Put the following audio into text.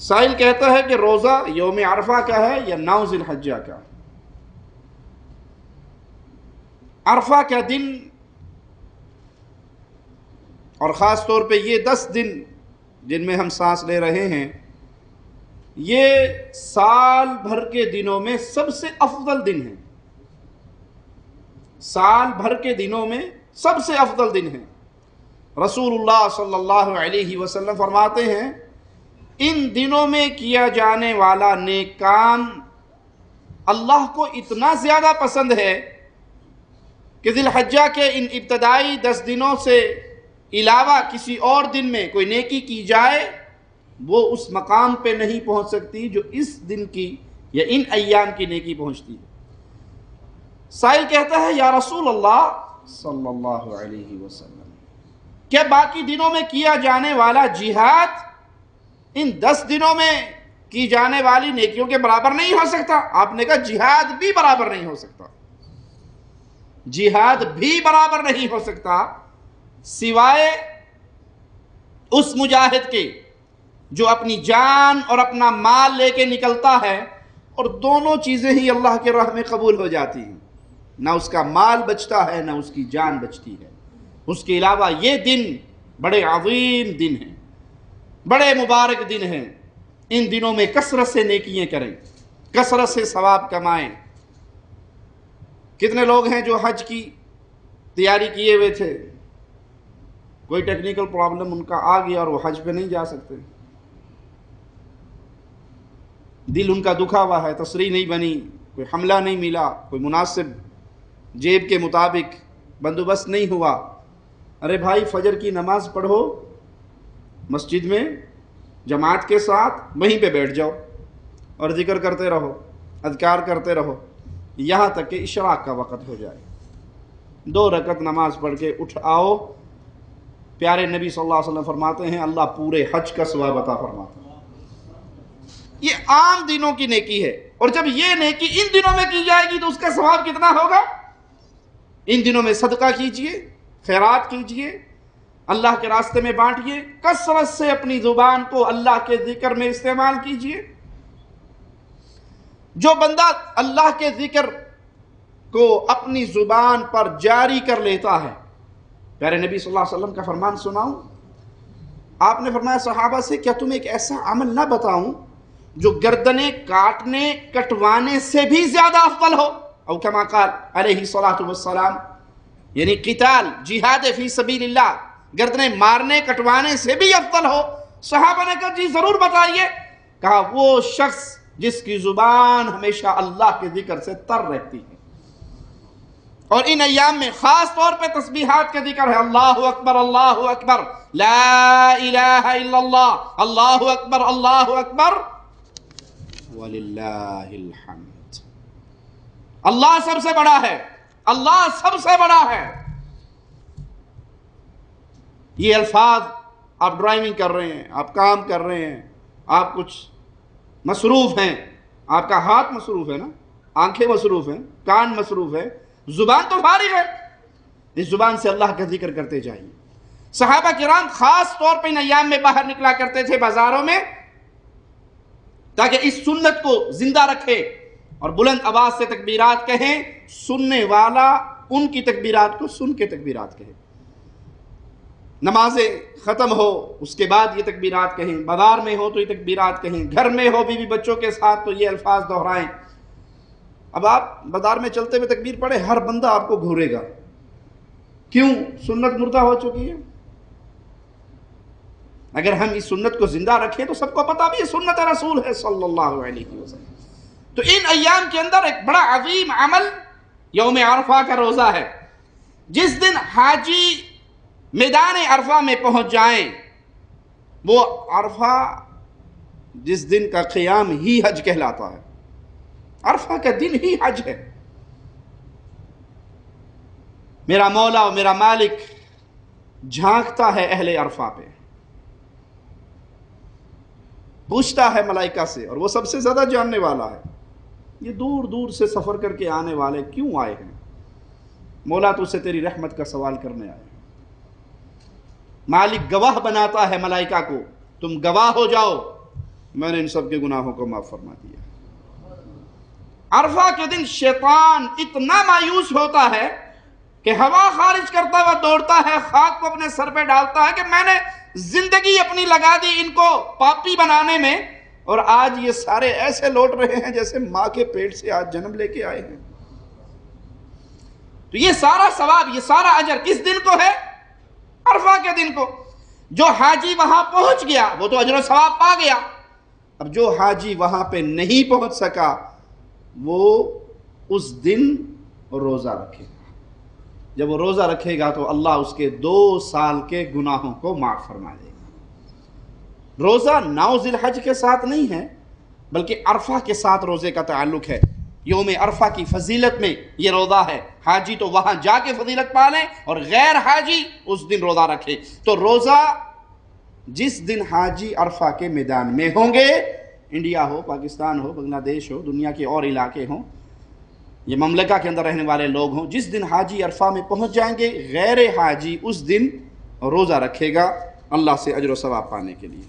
سائل کہتا ہے کہ روزہ یوم عرفہ کا ہے یا 9 ذی الحجہ کا؟ عرفہ کا دن اور خاص طور پہ یہ 10 دن جن میں ہم سانس لے رہے ہیں، یہ سال بھر کے دنوں میں سب سے افضل دن ہے. سال بھر کے دنوں میں سب سے افضل دن ہے. رسول اللہ صلی اللہ علیہ وسلم فرماتے ہیں ان دنوں میں کیا جانے والا نیک کام اللہ کو اتنا زیادہ پسند ہے کہ ذی الحجہ کے ان ابتدائی 10 دنوں سے علاوہ کسی اور دن میں کوئی نیکی کی جائے وہ اس مقام پہ نہیں پہنچ سکتی جو اس دن کی یا ان ایام کی نیکی پہنچتی ہے. سائل کہتا ہے یا رسول اللہ صلی اللہ علیہ وسلم، کیا باقی دنوں میں کیا جانے والا جہاد ان 10 دنوں میں کی جانے والی نیکیوں کے برابر نہیں ہو سکتا؟ آپ نے کہا جہاد بھی برابر نہیں ہو سکتا، جہاد بھی برابر نہیں ہو سکتا سوائے اس مجاہد کے جو اپنی جان اور اپنا مال لے کے نکلتا ہے اور دونوں چیزیں ہی اللہ کے راہ میں قبول ہو جاتی ہیں. نہ اس کا مال بچتا ہے نہ اس کی جان بچتی ہے. اس کے علاوہ یہ دن بڑے عظیم دن ہیں، بڑے مبارک دن ہیں. ان دنوں میں کثرت سے نیکیاں کریں، کثرت سے ثواب کمائیں. کتنے لوگ ہیں جو حج کی تیاری کیے ہوئے تھے، کوئی ٹیکنیکل پرابلم ان کا آ گیا اور وہ حج پہ نہیں جا سکتے، دل ان کا دکھا ہوا ہے، تسریح نہیں بنی، کوئی حملہ نہیں ملا، کوئی مناسب جیب کے مطابق بندوبست نہیں ہوا. ارے بھائی فجر کی نماز پڑھو مسجد میں جماعت کے ساتھ، وہیں پہ بیٹھ جاؤ اور ذکر کرتے رہو، اذکار کرتے رہو یہاں تک کہ اشراق کا وقت ہو جائے. 2 رکعت نماز پڑھ کے اٹھ آؤ. پیارے نبی صلی اللہ علیہ وسلم فرماتے ہیں اللہ پورے حج کا ثواب عطا فرماتا ہے. یہ عام دنوں کی نیکی ہے، اور جب یہ نیکی ان دنوں میں کی جائے گی تو اس کا ثواب کتنا ہوگا؟ ان دنوں میں صدقہ کیجئے، خیرات کیجئے، اللہ کے راستے میں بانٹیے، کثرت سے اپنی زبان کو اللہ کے ذکر میں استعمال کیجئے. جو بندہ اللہ کے ذکر کو اپنی زبان پر جاری کر لیتا ہے، پیارے نبی صلی اللہ علیہ وسلم کا فرمان سناؤں؟ آپ نے فرمایا صحابہ سے کیا تمہیں ایک ایسا عمل نہ بتاؤں جو گردنیں کاٹنے کٹوانے سے بھی زیادہ افضل ہو؟ او کما قال علیہ الصلوۃ والسلام، یعنی قتال جہاد فی سبیل اللہ گردنیں مارنے کٹوانے سے بھی افضل ہو. صحابہ نے کہا جی ضرور بتائیے. کہا وہ شخص جس کی زبان ہمیشہ اللہ کے ذکر سے تر رہتی ہے، اور ان ایام میں خاص طور پہ تسبیحات کا ذکر ہے. اللہ اکبر اللہ اکبر لا الہ الا اللہ، اللہ اکبر اللہ اکبر وللہ الحمد. اللہ سب سے بڑا ہے، اللہ سب سے بڑا ہے. یہ الفاظ آپ ڈرائیونگ کر رہے ہیں، آپ کام کر رہے ہیں، آپ کچھ مصروف ہیں، آپ کا ہاتھ مصروف ہے نا، آنکھیں مصروف ہیں، کان مصروف ہے، زبان تو فارغ ہے. اس زبان سے اللہ کا ذکر کرتے جائیے. صحابہ کرام خاص طور پہ ان ایام میں باہر نکلا کرتے تھے بازاروں میں تاکہ اس سنت کو زندہ رکھے اور بلند آواز سے تکبیرات کہیں. سننے والا ان کی تکبیرات کو سن کے تکبیرات کہے. نمازیں ختم ہو اس کے بعد یہ تکبیرات کہیں، بازار میں ہو تو یہ تکبیرات کہیں، گھر میں ہو بیوی بچوں کے ساتھ تو یہ الفاظ دہرائیں. اب آپ بازار میں چلتے ہوئے تکبیر پڑھے، ہر بندہ آپ کو گھورے گا. کیوں؟ سنت مردہ ہو چکی ہے. اگر ہم اس سنت کو زندہ رکھیں تو سب کو پتا بھی یہ سنت رسول ہے صلی اللہ علیہ وسلم. تو ان ایام کے اندر ایک بڑا عظیم عمل یوم عرفہ کا روزہ ہے. جس دن حاجی میدان عرفہ میں پہنچ جائیں، وہ عرفہ جس دن کا قیام ہی حج کہلاتا ہے، عرفہ کا دن ہی حج ہے. میرا مولا اور میرا مالک جھانکتا ہے اہل عرفہ پہ، پوچھتا ہے ملائکہ سے، اور وہ سب سے زیادہ جاننے والا ہے. یہ دور دور سے سفر کر کے آنے والے کیوں آئے ہیں؟ مولا تو سے تیری رحمت کا سوال کرنے آئے. مالک گواہ بناتا ہے ملائکہ کو، تم گواہ ہو جاؤ میں نے ان سب کے گناہوں کو معاف فرما دیا۔ عرفہ کے دن شیطان اتنا مایوس ہوتا ہے کہ ہوا خارج کرتا ہوا دوڑتا ہے، خاک کو اپنے سر پہ ڈالتا ہے کہ میں نے زندگی اپنی لگا دی ان کو پاپی بنانے میں، اور آج یہ سارے ایسے لوٹ رہے ہیں جیسے ماں کے پیٹ سے آج جنم لے کے آئے ہیں۔ تو یہ سارا ثواب، یہ سارا اجر کس دن کو ہے؟ عرفہ کے دن کو۔ جو حاجی وہاں پہنچ گیا وہ تو اجر و ثواب پا گیا، اب جو حاجی وہاں پہ نہیں پہنچ سکا وہ اس دن روزہ رکھے گا۔ جب وہ روزہ رکھے گا تو اللہ اس کے 2 سال کے گناہوں کو معاف فرما دے گا۔ روزہ 9 ذی الحج کے ساتھ نہیں ہے بلکہ عرفہ کے ساتھ روزے کا تعلق ہے۔ یوم عرفہ کی فضیلت میں یہ روزہ ہے۔ حاجی تو وہاں جا کے فضیلت پالیں اور غیر حاجی اس دن روزہ رکھے۔ تو روزہ جس دن حاجی عرفہ کے میدان میں ہوں گے، انڈیا ہو، پاکستان ہو، بنگلہ دیش ہو، دنیا کے اور علاقے ہوں، یہ مملکہ کے اندر رہنے والے لوگ ہوں، جس دن حاجی عرفہ میں پہنچ جائیں گے، غیر حاجی اس دن روزہ رکھے گا اللہ سے اجر و ثواب پانے کے لیے۔